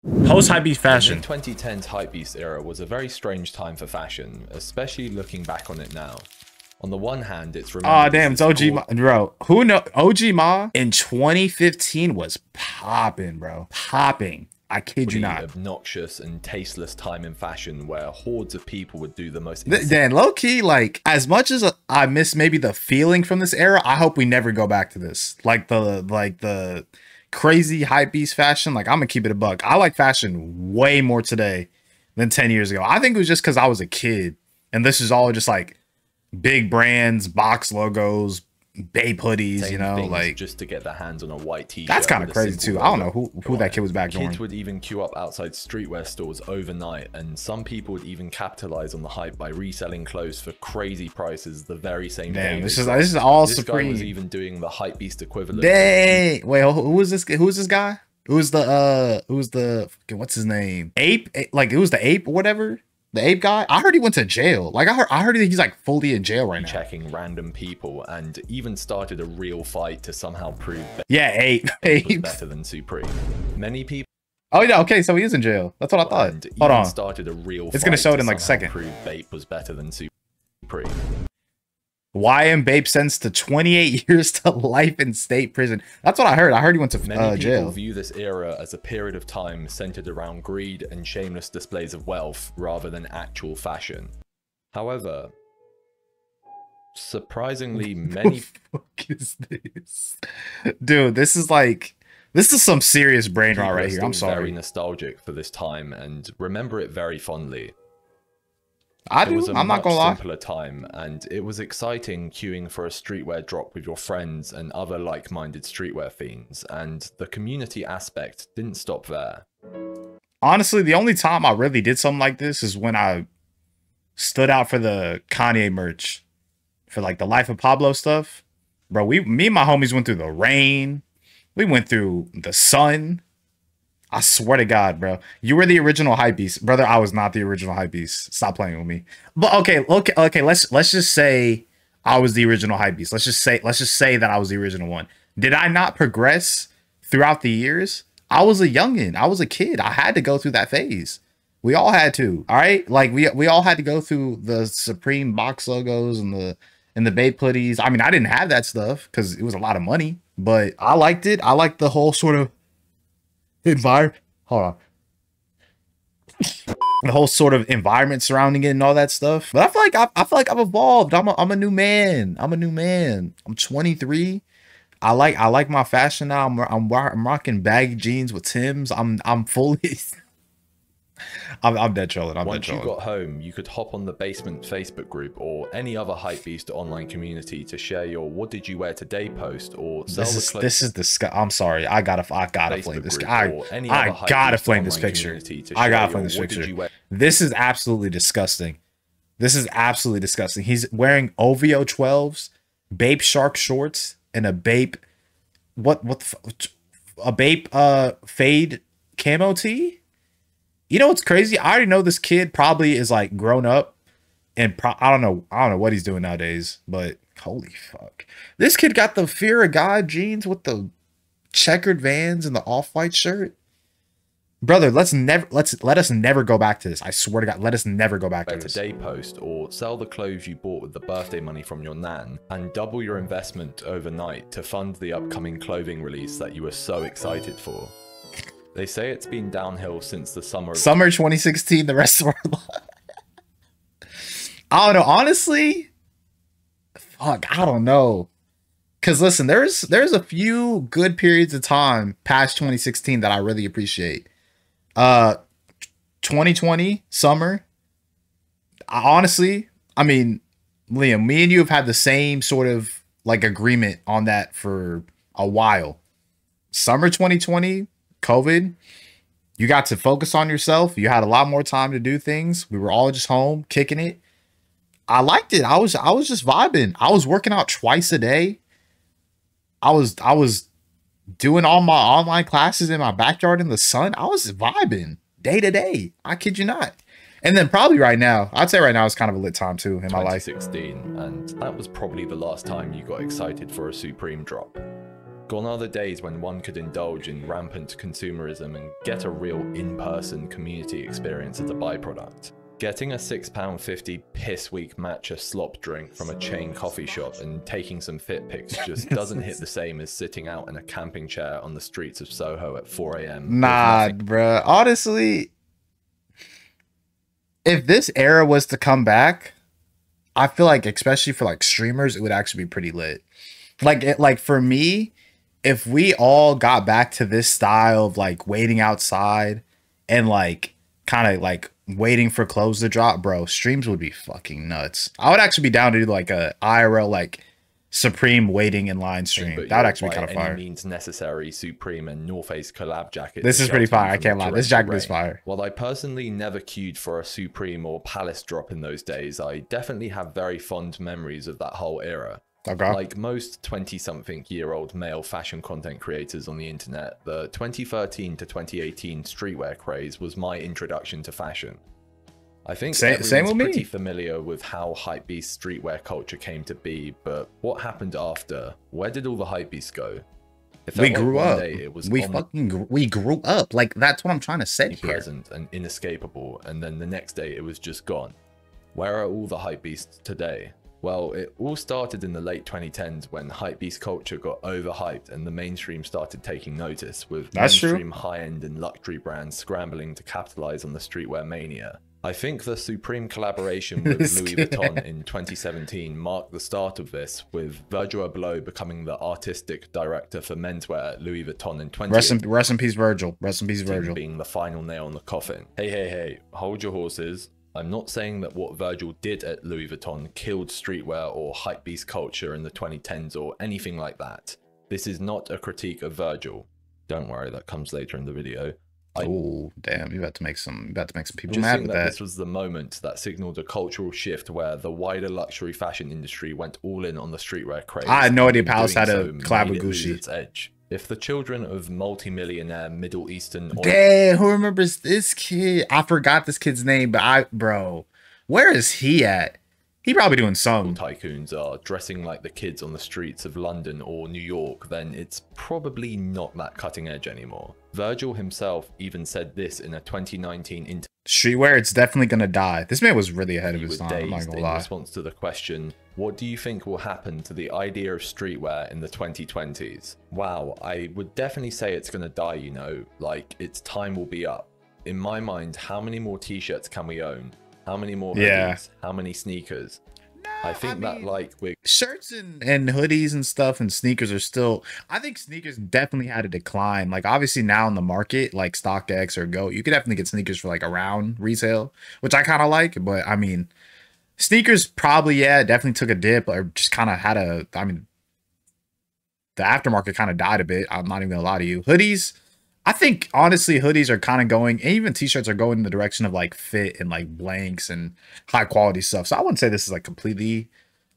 Post-Hypebeast Fashion. The 2010s Hypebeast era was a very strange time for fashion, especially looking back on it now. On the one hand, it's Oh damn, it's OG Ma, bro. Who know OG Ma in 2015 was popping, bro. Popping. I kid you not. Obnoxious and tasteless time in fashion where hordes of people would do the most Dan, low-key, like, as much as I miss maybe the feeling from this era, I hope we never go back to this. Like the crazy Hypebeast fashion. Like, I'm gonna keep it a buck. I like fashion way more today than 10 years ago. I think it was just because I was a kid and this is all just like big brands, box logos, Bape hoodies, you know, like just to get their hands on a white t-shirt. That's kind of crazy too. I don't know who that kid was back then. Kids would even queue up outside streetwear stores overnight, and some people would even capitalize on the hype by reselling clothes for crazy prices the very same day. This is all this Supreme. Guy was even doing the Hypebeast equivalent. Dang. Wait, who was this? Who was this guy? Who's the what's his name? Ape? Like it was the Ape or whatever. The Ape guy? I heard he went to jail. Like I heard he's like fully in jail right now. Checking random people and even started a real fight to somehow prove Ape was better than Supreme. Many people. Oh yeah, okay, so he is in jail. That's what I thought. And Hold on. Started a real it's gonna show it in like a second. Prove Bape was better than Supreme. YM Bape sentenced to 28 years to life in state prison. That's what I heard. I heard he went to Many jail. people view this era as a period of time centered around greed and shameless displays of wealth rather than actual fashion. However, surprisingly many... What the fuck is this? Dude, this is some serious brain rot right here. I'm sorry. Very nostalgic for this time and remember it very fondly. I do. I'm not gonna lie. It was a much simpler time, and it was exciting queuing for a streetwear drop with your friends and other like-minded streetwear fiends, and the community aspect didn't stop there. Honestly, the only time I really did something like this is when I stood out for the Kanye merch, for like the Life of Pablo stuff. Bro, me and my homies went through the rain. We went through the sun. I swear to God, bro. You were the original Hypebeast. Brother, I was not the original Hypebeast. Stop playing with me. But okay, let's just say I was the original Hypebeast. Let's just say that I was the original one. Did I not progress throughout the years? I was a youngin'. I was a kid. I had to go through that phase. We all had to. All right? Like we all had to go through the Supreme box logos and the Bape hoodies. I mean, I didn't have that stuff because it was a lot of money, but I liked it. I liked the whole sort of environment. Hold on. The whole sort of environment surrounding it and all that stuff. But I feel like I've evolved. I'm a new man. I'm 23. I like my fashion now. I'm rocking baggy jeans with Timbs. I'm fully I'm dead trolling. Once you got home, you could hop on the Basement Facebook group or any other Hypebeast online community to share your "What did you wear today?" post or sell the clothes. This is disgusting. I'm sorry. I gotta flame this. I gotta flame this picture. I gotta flame this picture. This is absolutely disgusting. This is absolutely disgusting. He's wearing OVO 12s, Bape Shark shorts, and a Bape a Bape fade camo tee. You know what's crazy? I already know this kid probably is like grown up and I don't know what he's doing nowadays, but holy fuck. This kid got the Fear of God jeans with the checkered Vans and the off-white shirt. Brother, let us never go back to this. I swear to God, let us never go back to this. Today post or sell the clothes you bought with the birthday money from your nan and double your investment overnight to fund the upcoming clothing release that you were so excited for. They say it's been downhill since the summer 2016, the rest of our life. I don't know. Honestly, fuck, I don't know. Because listen, there's a few good periods of time past 2016 that I really appreciate. 2020 summer. Honestly, I mean, Liam, me and you have had the same sort of like agreement on that for a while. Summer 2020. COVID, you got to focus on yourself. You had a lot more time to do things. We were all just home kicking it. I liked it. I was just vibing. I was working out twice a day. I was doing all my online classes in my backyard in the sun. I was vibing day to day. I kid you not. And then probably right now, I'd say right now is kind of a lit time too in my life. 2016, and that was probably the last time you got excited for a Supreme drop. Gone are the days when one could indulge in rampant consumerism and get a real in-person community experience as a byproduct. Getting a £6.50 piss-weak matcha slop drink from a chain coffee shop and taking some fit pics just doesn't hit the same as sitting out in a camping chair on the streets of Soho at 4 a.m. Nah, bruh. Honestly, if this era was to come back, I feel like, especially for like streamers, it would actually be pretty lit. Like for me, if we all got back to this style of like waiting outside and like kind of like waiting for clothes to drop, bro, streams would be fucking nuts. I would actually be down to do like a IRL like Supreme waiting in line stream. That would actually be kind of fire. Any means necessary Supreme and North Face collab jacket. This is pretty fire. I can't lie. This jacket is fire. While I personally never queued for a Supreme or Palace drop in those days, I definitely have very fond memories of that whole era. Okay. Like most 20-something-year-old male fashion content creators on the internet, the 2013 to 2018 streetwear craze was my introduction to fashion. I think everyone's pretty familiar with how hypebeast streetwear culture came to be, but what happened after? Where did all the hypebeasts go? We grew up. We grew up. Like, that's what I'm trying to say here. Present and inescapable, and then the next day it was just gone. Where are all the hypebeasts today? Well, it all started in the late 2010s when hypebeast culture got overhyped and the mainstream started taking notice, with mainstream high-end and luxury brands scrambling to capitalize on the streetwear mania. I think the Supreme collaboration with Louis Vuitton in 2017 marked the start of this, with Virgil Abloh becoming the artistic director for menswear at Louis Vuitton in 2018. Rest in peace, Virgil. Rest in peace, Virgil. Being the final nail in the coffin. Hey, hold your horses. I'm not saying that what Virgil did at Louis Vuitton killed streetwear or hypebeast culture in the 2010s or anything like that. This is not a critique of Virgil. Don't worry, that comes later in the video. Oh, damn, you about to make some people mad with that. This was the moment that signaled a cultural shift where the wider luxury fashion industry went all in on the streetwear craze. I had no idea Palace had a collab with Gucci. Its edge. If the children of multi-millionaire Middle Eastern oil... Damn, who remembers this kid? I forgot this kid's name, but bro, where is he at? He probably doing some. Tycoons are dressing like the kids on the streets of London or New York, then it's probably not that cutting edge anymore. Virgil himself even said this in a 2019 interview. Streetwear, it's definitely gonna die. This man was really ahead of his time, I'm not gonna lie. In response to the question, what do you think will happen to the idea of streetwear in the 2020s? Wow, I would definitely say it's gonna die, you know, like its time will be up. In my mind, how many more t-shirts can we own? How many more hoodies? How many sneakers? I think that like we're shirts and hoodies and stuff and sneakers are still, I think sneakers definitely had a decline. Like obviously now in the market, like StockX or Go, you could definitely get sneakers for like around retail, which I kind of like. But I mean, sneakers probably, definitely took a dip or just kind of had a, I mean, the aftermarket kind of died a bit. I'm not even gonna lie to you. Hoodies, I think honestly hoodies are kind of going, and even t-shirts are going in the direction of like fit and like blanks and high quality stuff. So I wouldn't say this is like completely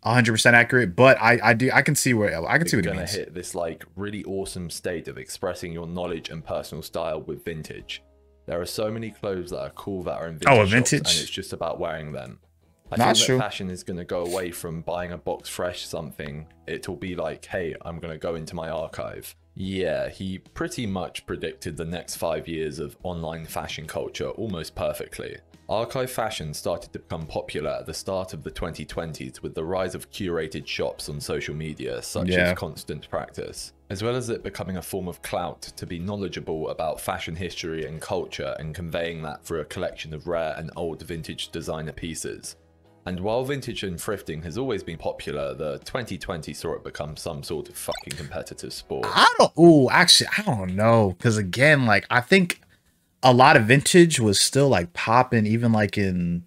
100% accurate, but I can see what it means. Hit this like really awesome state of expressing your knowledge and personal style with vintage. There are so many clothes that are cool that are in vintage, shops, and it's just about wearing them. I think that fashion is going to go away from buying a box fresh something. It'll be like, hey, I'm going to go into my archive. Yeah, he pretty much predicted the next 5 years of online fashion culture almost perfectly. Archive fashion started to become popular at the start of the 2020s with the rise of curated shops on social media, such as Constant Practice, as well as it becoming a form of clout to be knowledgeable about fashion history and culture and conveying that through a collection of rare and old vintage designer pieces. And while vintage and thrifting has always been popular, the 2020 saw it become some sort of fucking competitive sport. Actually, I don't know. Because again, like, I think a lot of vintage was still like popping even like in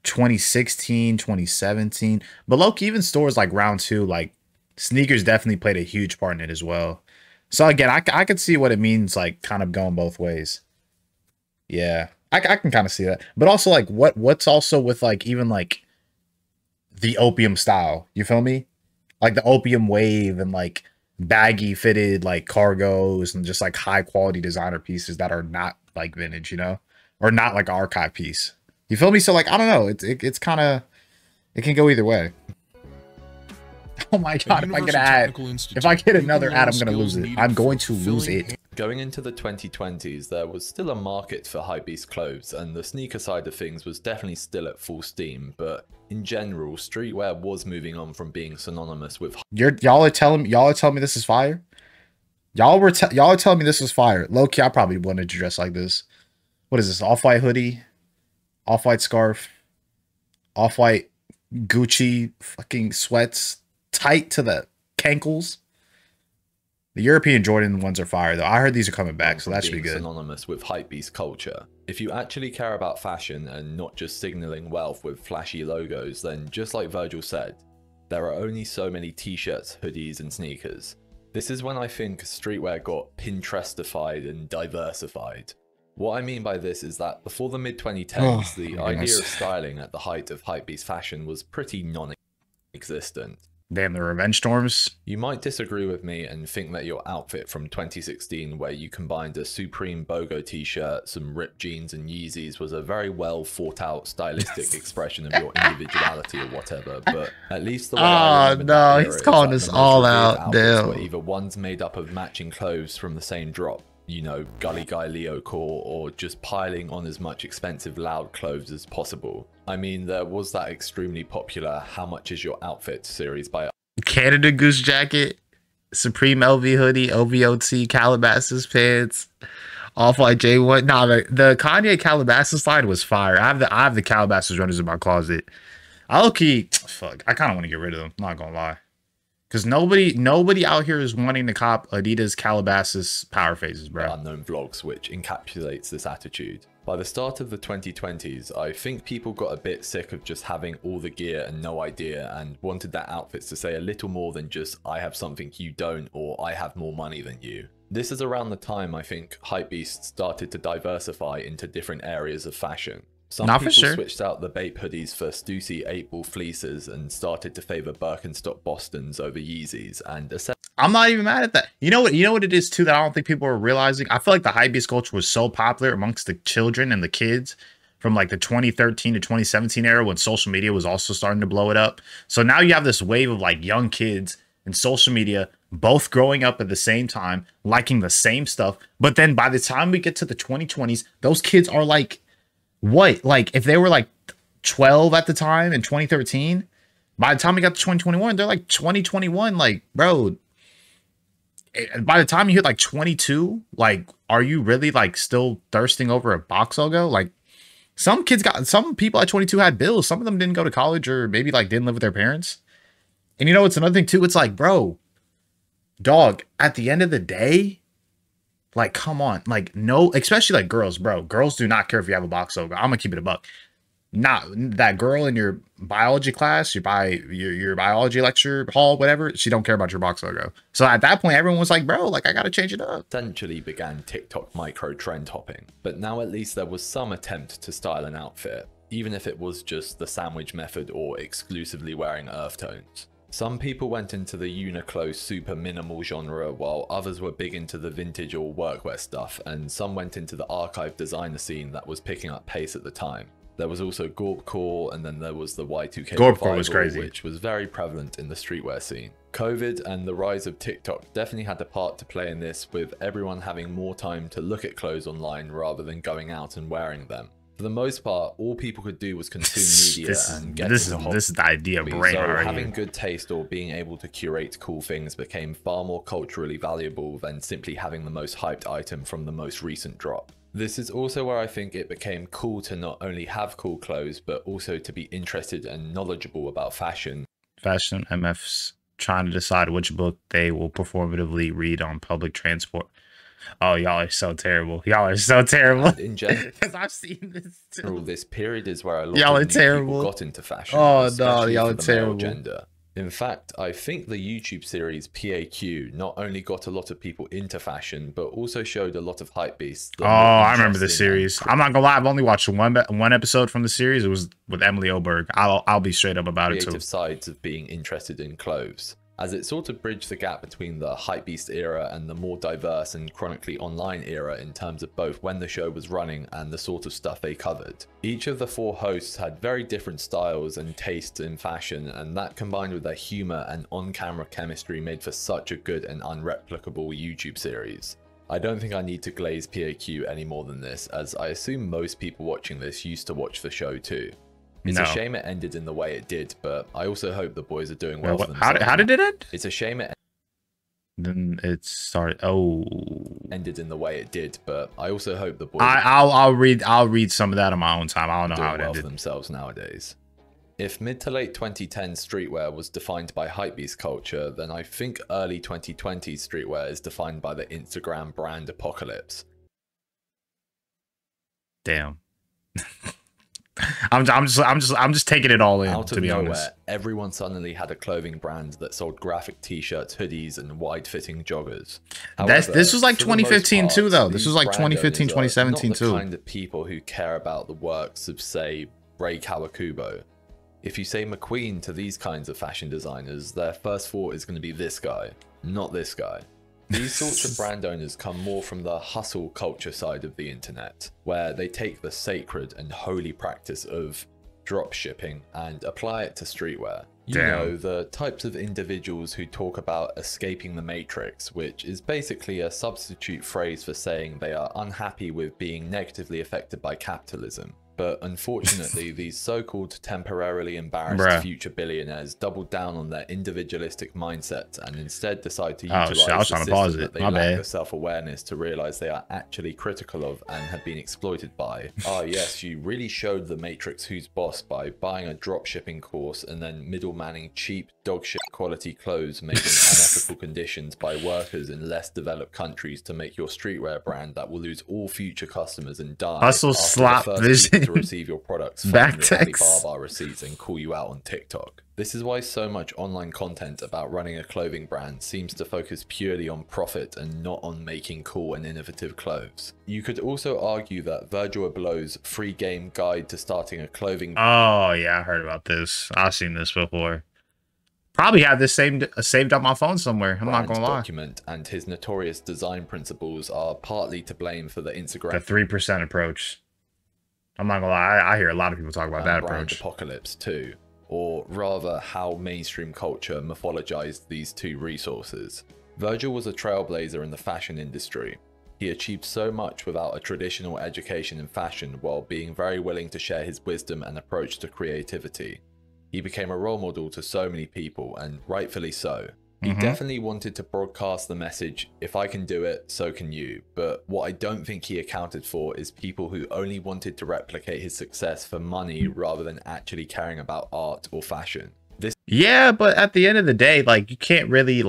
2016, 2017. But look, even stores like Round 2, like sneakers definitely played a huge part in it as well. So again, I could see what it means, like kind of going both ways. Yeah. I can kind of see that, but also like what's also with like even like the opium style, you feel me? Like the opium wave and like baggy fitted like cargos and just like high quality designer pieces that are not like vintage, you know, or not like archive piece. You feel me? So like I don't know, it's kind of, it can go either way. Oh my god, if I get an ad, if I get another ad, I'm gonna lose it. I'm going to lose it. Going into the 2020s, there was still a market for hypebeast clothes, and the sneaker side of things was definitely still at full steam, but in general, streetwear was moving on from being synonymous with y'all are telling me this is fire? Y'all are telling me this is fire. Low key, I probably wanted to dress like this. What is this? Off-white hoodie, off-white scarf, off-white Gucci fucking sweats, tight to the cankles. The European Jordan ones are fire though. I heard these are coming back, so that should be good. Synonymous with hypebeast culture. If you actually care about fashion and not just signaling wealth with flashy logos, then just like Virgil said, there are only so many t-shirts, hoodies, and sneakers. This is when I think streetwear got Pinterestified and diversified. What I mean by this is that before the mid-2010s, the idea of styling at the height of hypebeast fashion was pretty non-existent. Damn, the revenge storms. You might disagree with me and think that your outfit from 2016, where you combined a Supreme BOGO t-shirt, some ripped jeans and Yeezys, was a very well thought out stylistic expression of your individuality or whatever, but at least the way I remember that era he's calling us all out. Damn. Were either ones made up of matching clothes from the same drop, you know, Gully Guy Leo core, or just piling on as much expensive loud clothes as possible. I mean, there was that extremely popular How Much Is Your Outfit series by Canada Goose jacket, Supreme LV hoodie, OVOT Calabasas pants, Off-White J1. Nah, the Kanye Calabasas slide was fire. I have the Calabasas runners in my closet. I kind of want to get rid of them, not gonna lie. Because nobody out here is wanting to cop Adidas Calabasas power phases, bro. Unknown vlogs, which encapsulates this attitude. By the start of the 2020s, I think people got a bit sick of just having all the gear and no idea, and wanted their outfits to say a little more than just I have something you don't, or I have more money than you. This is around the time I think hypebeasts started to diversify into different areas of fashion. Some people switched out the Bape hoodies for Stussy 8-ball fleeces and started to favor Birkenstock Bostons over Yeezys, and I'm not even mad at that. You know what it is too that I don't think people are realizing? I feel like the hypebeast culture was so popular amongst the children and the kids from like the 2013 to 2017 era when social media was also starting to blow it up. So now you have this wave of like young kids and social media both growing up at the same time, liking the same stuff. But then by the time we get to the 2020s, those kids are like, what? Like if they were like 12 at the time in 2013, by the time we got to 2021, they're like 2021. Like, bro, by the time you hit like 22, like, are you really like still thirsting over a box logo? Like some people at 22 had bills. Some of them didn't go to college or maybe like didn't live with their parents. And you know, it's another thing too. It's like, bro, dog, at the end of the day, like, come on, like, no, especially like girls, bro. Girls do not care if you have a box logo. I'm gonna keep it a buck. Not that girl in your biology class, your biology lecture hall, whatever. She don't care about your box logo. So at that point, everyone was like, bro, like, I gotta change it up. Essentially began TikTok micro trend hopping, but now at least there was some attempt to style an outfit, even if it was just the sandwich method or exclusively wearing earth tones. Some people went into the Uniqlo super minimal genre, while others were big into the vintage or workwear stuff, and some went into the archive designer scene that was picking up pace at the time. There was also Gorpcore, and then there was the Y2K Gorpcore was crazy, which was very prevalent in the streetwear scene. COVID and the rise of TikTok definitely had a part to play in this, with everyone having more time to look at clothes online rather than going out and wearing them. For the most part, all people could do was consume media and get this is the idea brain so right having here. good taste or being able to curate cool things became far more culturally valuable than simply having the most hyped item from the most recent drop. This is also where I think it became cool to not only have cool clothes, but also to be interested and knowledgeable about fashion. Fashion MFs trying to decide which book they will performatively read on public transport. Oh, y'all are so terrible. Y'all are so terrible. And in general, because I've seen this too. This period is where a lot y'all of are new terrible. people got into fashion. Oh no, y'all are terrible. Gender. In fact, I think the YouTube series PAQ not only got a lot of people into fashion, but also showed a lot of hypebeasts. Oh, I remember the series. I'm not gonna lie, I've only watched one episode from the series. It was with Emily Oberg. I'll be straight up about it too. Creative sides of being interested in clothes. as it sort of bridged the gap between the Hypebeast era and the more diverse and chronically online era in terms of both when the show was running and the sort of stuff they covered. Each of the 4 hosts had very different styles and tastes in fashion, and that combined with their humor and on-camera chemistry made for such a good and unreplicable YouTube series. I don't think I need to glaze PAQ any more than this, as I assume most people watching this used to watch the show too. It's a shame it ended in the way it did, but I also hope the boys are doing well for themselves. How did it end? It's a shame it Then it started. Oh, ended in the way it did, but I also hope the boys I'll read some of that on my own time. I don't know how it well ended for themselves nowadays. If mid to late 2010 streetwear was defined by hypebeast culture, then I think early 2020 streetwear is defined by the Instagram brand apocalypse. Damn. I'm just taking it all in. Out of to be nowhere, honest, everyone suddenly had a clothing brand that sold graphic t-shirts, hoodies, and wide-fitting joggers. However, this was like 2015 part, too, though. This was like brand 2015, owners are 2017 not the too. kind of people who care about the works of, say, Ray Kawakubo. If you say McQueen to these kinds of fashion designers, their first thought is going to be this guy, not this guy. These sorts of brand owners come more from the hustle culture side of the internet, where they take the sacred and holy practice of drop shipping and apply it to streetwear. You know, the types of individuals who talk about escaping the matrix, which is basically a substitute phrase for saying they are unhappy with being negatively affected by capitalism. But unfortunately, these so-called temporarily embarrassed future billionaires doubled down on their individualistic mindset and instead decide to utilize the system that they lack the self-awareness to realize they are actually critical of and have been exploited by. Ah yes, you really showed the Matrix who's boss by buying a drop-shipping course and then middlemanning cheap dogshit quality clothes made in unethical conditions by workers in less developed countries to make your streetwear brand that will lose all future customers and die. Hustle slap vision. To receive your products from your Alibaba receipts and call you out on TikTok. This is why so much online content about running a clothing brand seems to focus purely on profit and not on making cool and innovative clothes. You could also argue that Virgil Abloh's free game guide to starting a clothing... Oh yeah, I heard about this. I've seen this before. Probably have this saved on my phone somewhere. I'm not gonna lie. Document and his notorious design principles are partly to blame for the Instagram... The 3% approach. I'm not gonna lie, I hear a lot of people talk about that approach. Apocalypse too, or rather how mainstream culture mythologized these two resources. Virgil was a trailblazer in the fashion industry. He achieved so much without a traditional education in fashion while being very willing to share his wisdom and approach to creativity. He became a role model to so many people, and rightfully so. He definitely wanted to broadcast the message, if I can do it, so can you. But what I don't think he accounted for is people who only wanted to replicate his success for money rather than actually caring about art or fashion. Yeah, but at the end of the day, like, you can't really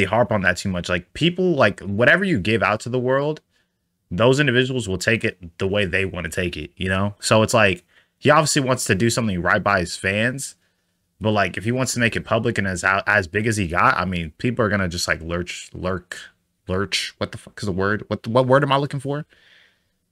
harp on that too much. Like, people, like, whatever you give out to the world, those individuals will take it the way they want to take it, you know? So it's like, he obviously wants to do something right by his fans. But like, if he wants to make it public and as big as he got, I mean, people are gonna just like lurch. What the fuck is the word? What word am I looking for?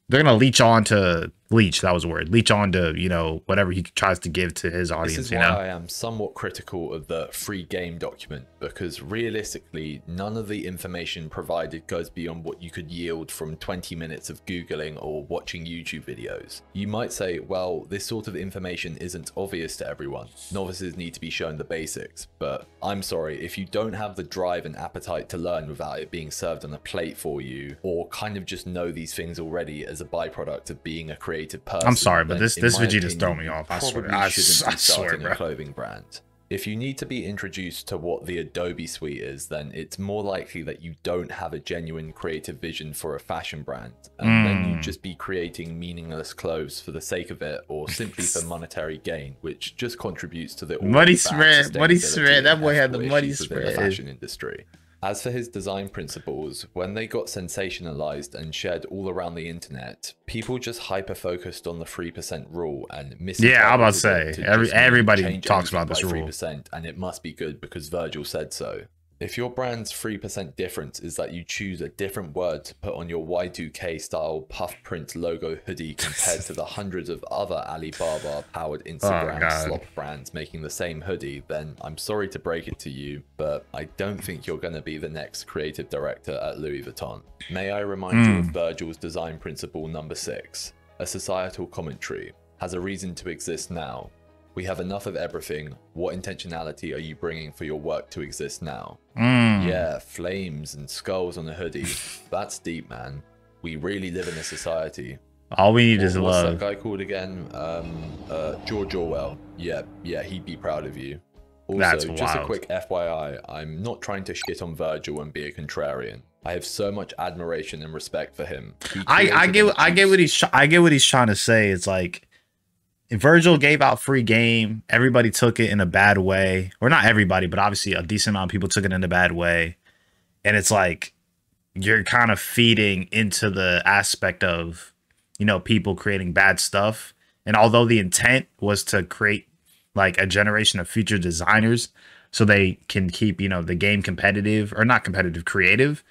They're gonna leech on to that was a word. Leech on to, you know, whatever he tries to give to his audience. This is why I am somewhat critical of the free game document, because realistically, none of the information provided goes beyond what you could yield from 20 minutes of Googling or watching YouTube videos. You might say, well, this sort of information isn't obvious to everyone. Novices need to be shown the basics, but I'm sorry, if you don't have the drive and appetite to learn without it being served on a plate for you, or kind of just know these things already as a byproduct of being a creative person, I'm sorry, but this Vegeta's throwing me off. I swear. I swear, bro. A clothing brand. If you need to be introduced to what the Adobe suite is, then it's more likely that you don't have a genuine creative vision for a fashion brand, and then you just be creating meaningless clothes for the sake of it, or simply for monetary gain, which just contributes to the muddy spread. That boy had the muddy spread. The fashion industry. As for his design principles, when they got sensationalized and shared all around the internet, people just hyper-focused on the 3% rule and misinterpreted. Yeah, I'm about to say, everybody talks about this rule. 3%, and it must be good because Virgil said so. If your brand's 3% difference is that you choose a different word to put on your Y2K style puff print logo hoodie compared to the hundreds of other Alibaba powered Instagram slop brands making the same hoodie, then I'm sorry to break it to you, but I don't think you're going to be the next creative director at Louis Vuitton. May I remind you of Virgil's design principle number 6, a societal commentary, has a reason to exist now. We have enough of everything. What intentionality are you bringing for your work to exist now? Yeah, flames and skulls on a hoodie. That's deep, man. We really live in a society. All we need is What's love. that guy called again? George Orwell. Yeah, he'd be proud of you. Also, just a quick FYI, I'm not trying to shit on Virgil and be a contrarian. I have so much admiration and respect for him. I get what he's trying to say. It's like, Virgil gave out free game. Everybody took it in a bad way. Or not everybody, but obviously a decent amount of people took it in a bad way. And it's like, you're kind of feeding into the aspect of, you know, people creating bad stuff. And although the intent was to create like a generation of future designers so they can keep, you know, the game competitive, or not competitive, creative.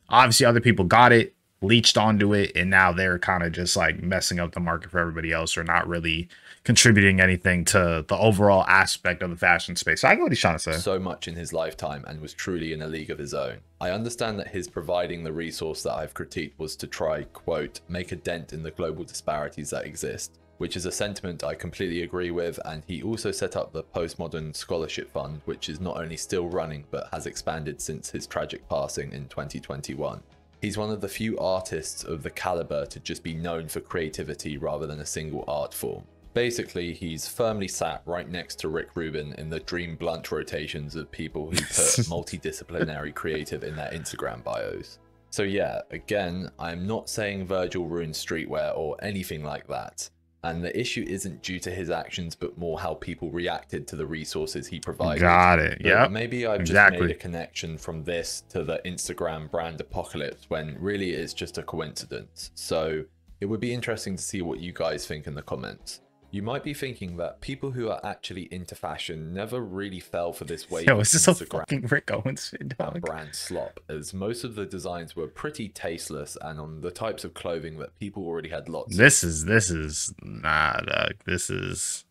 Obviously other people got it, leached onto it, and now they're kind of just like messing up the market for everybody else, or not really contributing anything to the overall aspect of the fashion space. So I get what he's trying to say. So much in his lifetime and was truly in a league of his own. I understand that his providing the resource that I've critiqued was to try, quote, make a dent in the global disparities that exist, which is a sentiment I completely agree with, and he also set up the Postmodern Scholarship Fund, which is not only still running but has expanded since his tragic passing in 2021. He's one of the few artists of the caliber to just be known for creativity rather than a single art form. Basically, he's firmly sat right next to Rick Rubin in the Dream Blunt rotations of people who put multidisciplinary creative in their Instagram bios. So yeah, again, I'm not saying Virgil ruined streetwear or anything like that. And the issue isn't due to his actions, but more how people reacted to the resources he provided. Got it. Yeah. Maybe I've just made a connection from this to the Instagram brand apocalypse when really it's just a coincidence. So it would be interesting to see what you guys think in the comments. You might be thinking that people who are actually into fashion never really fell for this wave of Instagram fucking Rick Owens shit, dog. Brand slop, as most of the designs were pretty tasteless and on the types of clothing that people already had lots of. This is nah, dog. This is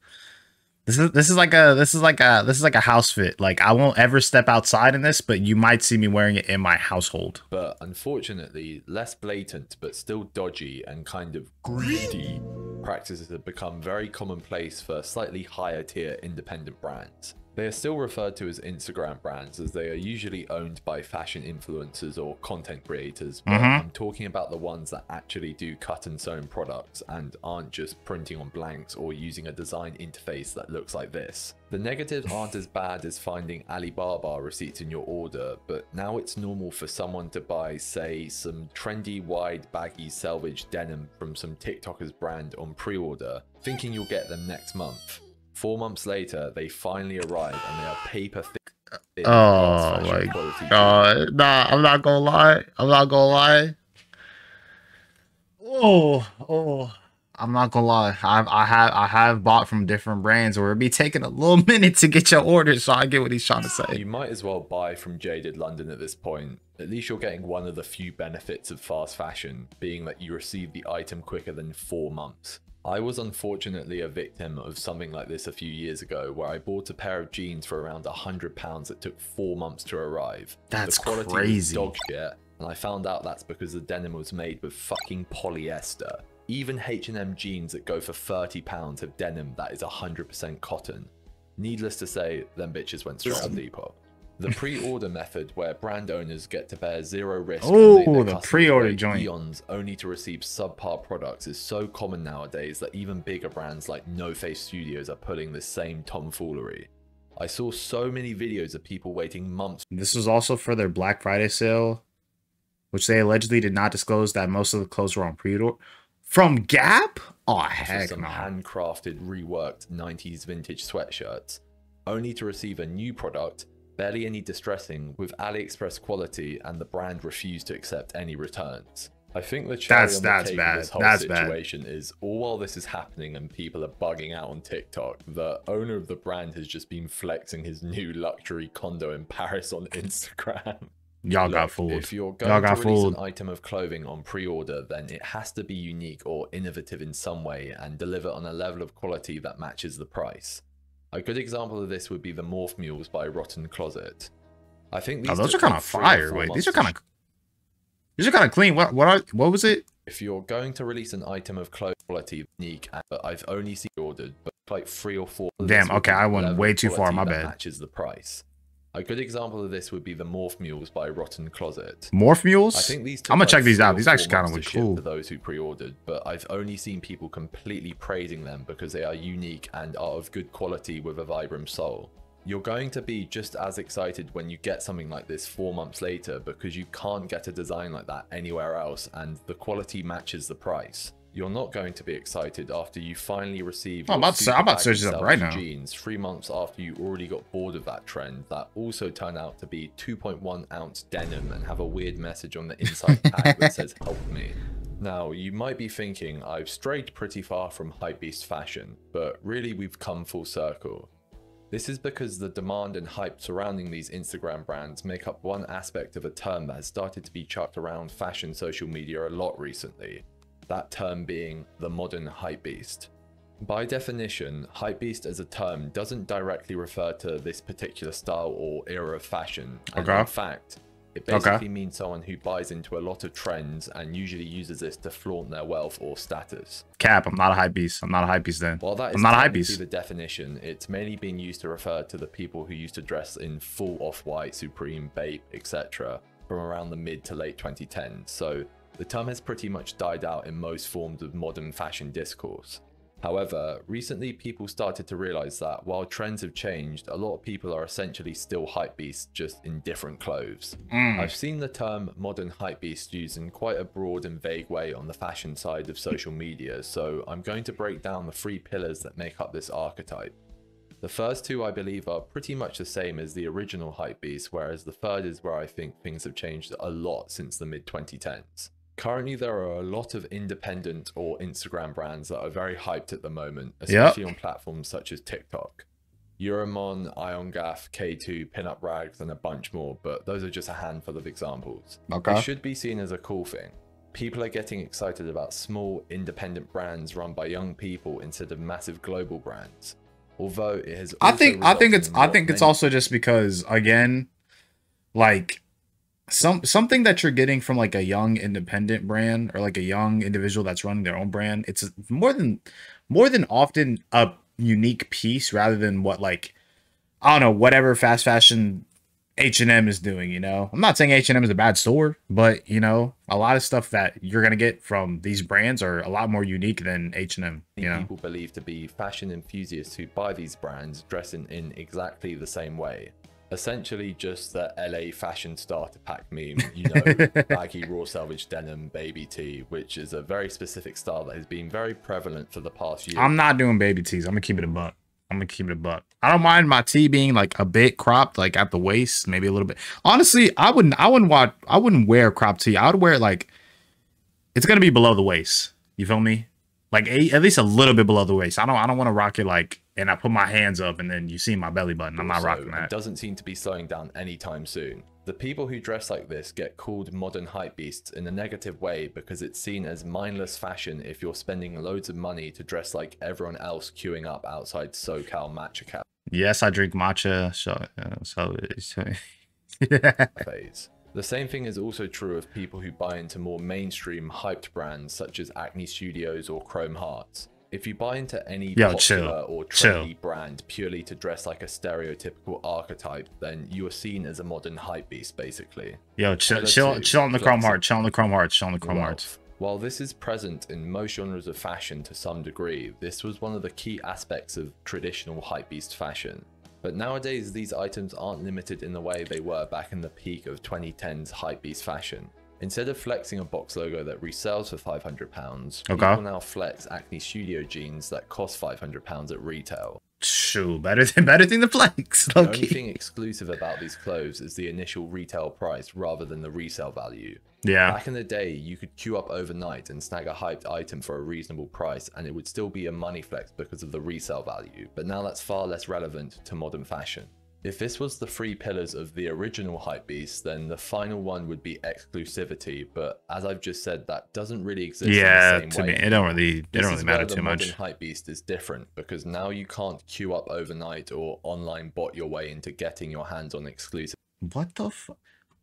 like a house fit. Like, I won't ever step outside in this, but you might see me wearing it in my household. But unfortunately, less blatant but still dodgy and kind of greedy practices have become very commonplace for slightly higher tier independent brands. They are still referred to as Instagram brands, as they are usually owned by fashion influencers or content creators, but I'm talking about the ones that actually do cut and sewn products and aren't just printing on blanks or using a design interface that looks like this. The negatives aren't as bad as finding Alibaba receipts in your order, but now it's normal for someone to buy, say, some trendy wide baggy selvage denim from some TikToker's brand on pre-order, thinking you'll get them next month. 4 months later, they finally arrive and they are paper thick. Oh my god. Nah, I'm not gonna lie. I'm not gonna lie. I'm not gonna lie. I have bought from different brands where it'd be taking a little minute to get your order, so I get what he's trying to say. You might as well buy from Jaded London at this point. At least you're getting one of the few benefits of fast fashion, being that you receive the item quicker than 4 months. I was unfortunately a victim of something like this a few years ago, where I bought a pair of jeans for around £100 that took 4 months to arrive. That's the quality crazy. Was dog shit, and I found out that's because the denim was made with fucking polyester. Even H&M jeans that go for £30 have denim that is 100% cotton. Needless to say, them bitches went straight on Depop. The pre-order method, where brand owners get to bear zero risk and the pre-order joint eons only to receive subpar products, is so common nowadays that even bigger brands like No Face Studios are pulling this same tomfoolery. I saw so many videos of people waiting months. This was also for their Black Friday sale, which they allegedly did not disclose that most of the clothes were on pre-order. From Gap? Oh, heck some handcrafted, reworked 90s vintage sweatshirts, only to receive a new product, barely any distressing, with AliExpress quality, and the brand refused to accept any returns. I think the cherry on the cake of this whole That's bad. situation is all while this is happening and people are bugging out on TikTok, the owner of the brand has just been flexing his new luxury condo in Paris on Instagram. Y'all got fooled. If you're going to release an item of clothing on pre-order, then it has to be unique or innovative in some way and deliver on a level of quality that matches the price. A good example of this would be the Morph Mules by Rotten Closet. I think those are kind of fire. Wait, these are kind of clean. What was it? If you're going to release an item of clothing quality unique, but I've only seen ordered, but like 3 or 4. Damn. Okay, I went way too far. My bad. Matches the price. A good example of this would be the Morph Mules by Rotten Closet. Morph Mules? I think these I'm gonna check these out. These actually kind of look cool. For those who pre-ordered, but I've only seen people completely praising them because they are unique and are of good quality with a Vibram sole. You're going to be just as excited when you get something like this 4 months later because you can't get a design like that anywhere else and the quality matches the price. You're not going to be excited after you finally receive I'm about to search this up right now. jeans 3 months after you already got bored of that trend that also turn out to be 2.1 ounce denim and have a weird message on the inside tag that says help me. Now, you might be thinking I've strayed pretty far from Hypebeast Fashion, but really we've come full circle. This is because the demand and hype surrounding these Instagram brands make up one aspect of a term that has started to be chucked around fashion social media a lot recently. That term being the modern hypebeast. By definition, hypebeast as a term doesn't directly refer to this particular style or era of fashion. And in fact, it basically means someone who buys into a lot of trends and usually uses this to flaunt their wealth or status. Cap, I'm not a hypebeast. I'm not a hypebeast then. While that is technically the definition, it's mainly being used to refer to the people who used to dress in full off-white, Supreme, Bape, etc. from around the mid to late 2010s. So the term has pretty much died out in most forms of modern fashion discourse. However, recently people started to realize that while trends have changed, a lot of people are essentially still hypebeasts, just in different clothes. I've seen the term modern hypebeast used in quite a broad and vague way on the fashion side of social media, so I'm going to break down the 3 pillars that make up this archetype. The first 2 I believe are pretty much the same as the original hypebeast, whereas the third is where I think things have changed a lot since the mid-2010s. Currently, there are a lot of independent or Instagram brands that are very hyped at the moment, especially on platforms such as TikTok. Euromon, IonGaff, K2, Pinup Rags, and a bunch more, but those are just a handful of examples. It should be seen as a cool thing. People are getting excited about small, independent brands run by young people instead of massive global brands. Although it has also I think it's also just because, again, like something that you're getting from like a young independent brand or like a young individual that's running their own brand, it's more than often a unique piece rather than what, like, I don't know, whatever fast fashion H&M is doing, you know. I'm not saying H&M is a bad store, but you know, a lot of stuff that you're gonna get from these brands are a lot more unique than H&M, you know. People believe to be fashion enthusiasts who buy these brands dressing in exactly the same way. Essentially just the LA fashion starter pack meme, you know, baggy raw selvage denim baby tee, which is a very specific style that has been very prevalent for the past year. I'm not doing baby tees. I'm gonna keep it a buck. I don't mind my tee being like a bit cropped, like at the waist, maybe a little bit. Honestly, I wouldn't wear a crop tee. I would wear it like it's gonna be below the waist. You feel me? Like at least a little bit below the waist. I don't want to rock it like, and I put my hands up and then you see my belly button. I'm not rocking that. It doesn't seem to be slowing down anytime soon. The people who dress like this get called modern hypebeasts in a negative way because it's seen as mindless fashion if you're spending loads of money to dress like everyone else queuing up outside SoCal matcha cafe. Yes, I drink matcha, so phase. The same thing is also true of people who buy into more mainstream hyped brands such as Acne Studios or Chrome Hearts. If you buy into any popular or trendy brand purely to dress like a stereotypical archetype, then you are seen as a modern hypebeast, basically. Yo, chill on the Chrome Hearts. While this is present in most genres of fashion to some degree, this was one of the key aspects of traditional hypebeast fashion. But nowadays, these items aren't limited in the way they were back in the peak of 2010's hypebeast fashion. Instead of flexing a box logo that resells for £500, people now flex Acne Studio jeans that cost £500 at retail. Shoot, better than the flex. The only thing exclusive about these clothes is the initial retail price rather than the resale value. Yeah. Back in the day, you could queue up overnight and snag a hyped item for a reasonable price, and it would still be a money flex because of the resale value, but now that's far less relevant to modern fashion. If this was the three pillars of the original Hypebeast, then the final one would be exclusivity, but as I've just said, that doesn't really exist in the same to way. me, it don't really matter too much. The modern Hypebeast is different, because now you can't queue up overnight or online bot your way into getting your hands on exclusive. What the fuck?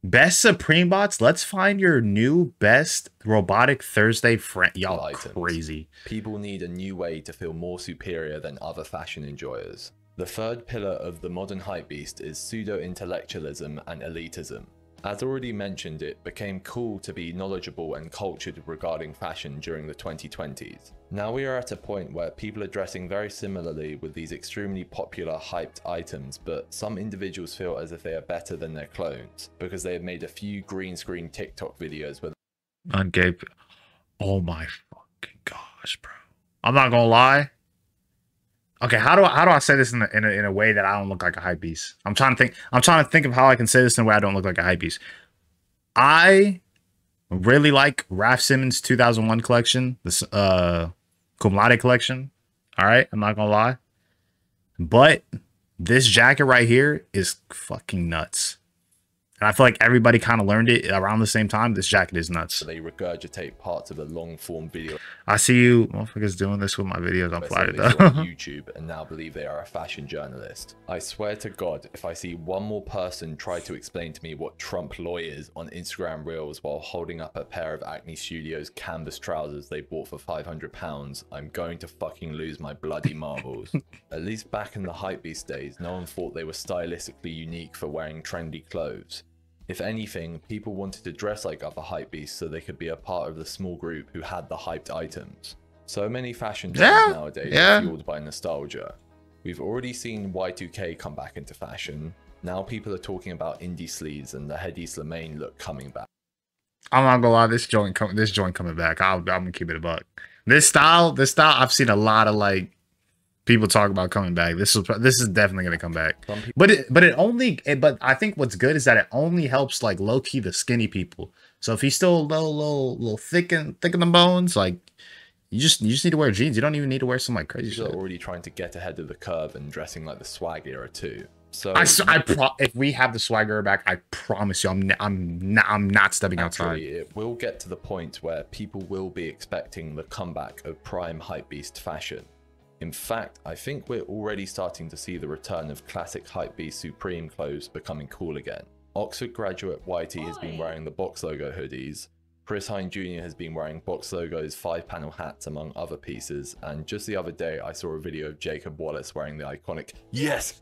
Best Supreme bots, let's find your new best robotic Thursday friend. Y'all crazy. People need a new way to feel more superior than other fashion enjoyers. The third pillar of the modern Hypebeast is pseudo-intellectualism and elitism. As already mentioned, it became cool to be knowledgeable and cultured regarding fashion during the 2020s. Now we are at a point where people are dressing very similarly with these extremely popular hyped items, but some individuals feel as if they are better than their clones because they have made a few green screen TikTok videos with Ungape. Oh my fucking gosh, bro. I'm not gonna lie. Okay, how do I say this in a way that I don't look like a hypebeast? I'm trying to think of how I can say this in a way I don't look like a hypebeast. I really like Raf Simons' 2001 collection, this Cum Laude collection. All right, I'm not gonna lie, but this jacket right here is fucking nuts. And I feel like everybody kind of learned it around the same time. This jacket is nuts. They regurgitate parts of a long form video. I see you motherfuckers doing this with my videos. I'm flattered though. On YouTube and now believe they are a fashion journalist. I swear to God, if I see one more person try to explain to me what Trump law is on Instagram Reels while holding up a pair of Acne Studios canvas trousers they bought for £500, I'm going to fucking lose my bloody marbles. At least back in the Hypebeast days, no one thought they were stylistically unique for wearing trendy clothes. If anything, people wanted to dress like other hypebeasts so they could be a part of the small group who had the hyped items. So many fashion trends nowadays are fueled by nostalgia. We've already seen Y2K come back into fashion. Now people are talking about indie sleeves and the Hedi Slimane look coming back. I'm not gonna lie, this joint coming back. I'm gonna keep it a buck. This style, I've seen a lot of like people talk about coming back. This is definitely gonna come back. But I think what's good is that it only helps like low key the skinny people. So if he's still a little thick in the bones, like you just need to wear jeans. You don't even need to wear some like crazy shit. People are already trying to get ahead of the curve and dressing like the swag era too. So if we have the swag era back, I promise you, I'm not stepping outside. It will get to the point where people will be expecting the comeback of prime Hypebeast fashion. In fact, I think we're already starting to see the return of classic Hypebeast Supreme clothes becoming cool again. Oxford graduate Whitey has been wearing the box logo hoodies, Chris Hine Jr. has been wearing box logos 5-panel hats among other pieces, and just the other day I saw a video of Jacob Wallace wearing the iconic yes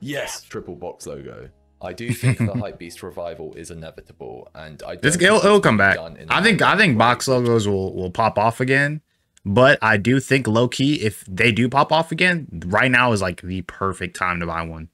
triple box logo. I do think the Hypebeast revival is inevitable, and it'll come back. I think box logos will pop off again. But I do think low-key, if they do pop off again, right now is like the perfect time to buy one.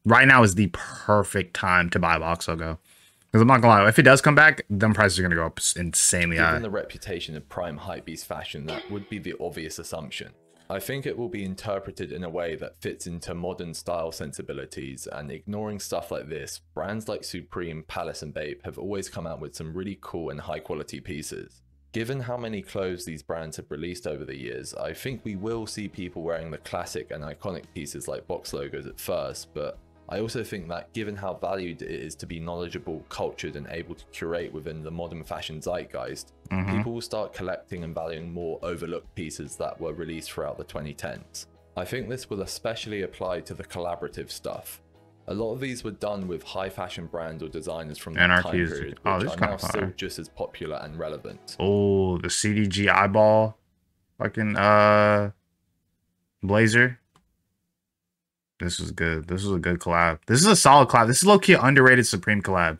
Right now is the perfect time to buy a box logo. Because I'm not gonna lie, if it does come back, then prices are gonna go up insanely high. Given the reputation of prime Hypebeast fashion, that would be the obvious assumption. I think it will be interpreted in a way that fits into modern style sensibilities, and ignoring stuff like this, brands like Supreme, Palace and Bape have always come out with some really cool and high quality pieces. Given how many clothes these brands have released over the years, I think we will see people wearing the classic and iconic pieces like box logos at first, but I also think that given how valued it is to be knowledgeable, cultured and able to curate within the modern fashion zeitgeist, people will start collecting and valuing more overlooked pieces that were released throughout the 2010s. I think this will especially apply to the collaborative stuff. A lot of these were done with high fashion brands or designers from that time period, which are now still just as popular and relevant. Oh, the CDG eyeball fucking blazer. This was good. This was a good collab. This is a solid collab. This is low-key underrated Supreme collab.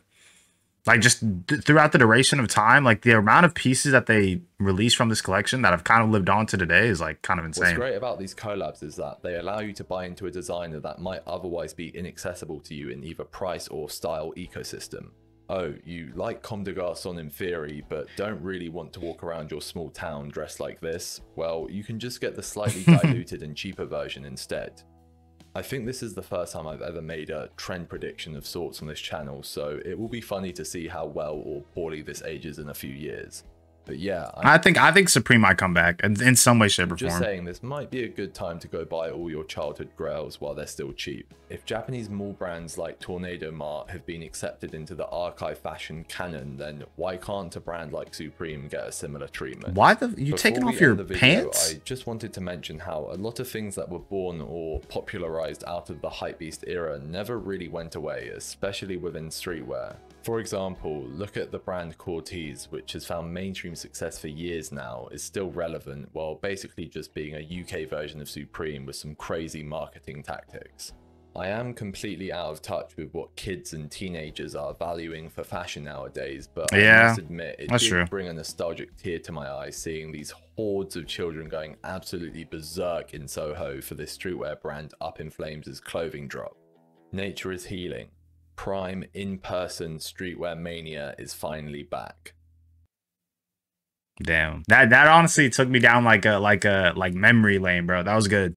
Like just throughout the duration of time, like the amount of pieces that they released from this collection that have kind of lived on to today is like kind of insane. What's great about these collabs is that they allow you to buy into a designer that might otherwise be inaccessible to you in either price or style ecosystem. Oh, you like Comme des Garçons in theory, but don't really want to walk around your small town dressed like this? Well, you can just get the slightly diluted and cheaper version instead. I think this is the first time I've ever made a trend prediction of sorts on this channel, so it will be funny to see how well or poorly this ages in a few years. But yeah, I think Supreme might come back in some way, shape, or just form. saying, this might be a good time to go buy all your childhood grails while they're still cheap. If Japanese mall brands like Tornado Mart have been accepted into the archive fashion canon, then why can't a brand like Supreme get a similar treatment? Why you taking off your pants? I just wanted to mention how a lot of things that were born or popularized out of the Hypebeast era never really went away, especially within streetwear. For example, look at the brand Cortez, which has found mainstream success for years now, is still relevant while basically just being a UK version of Supreme with some crazy marketing tactics. I am completely out of touch with what kids and teenagers are valuing for fashion nowadays, but I must admit it did bring a nostalgic tear to my eye seeing these hordes of children going absolutely berserk in Soho for this streetwear brand Up in Flames' clothing drop. Nature is healing. Prime in-person streetwear mania is finally back. Damn, that honestly took me down like memory lane, bro. That was good.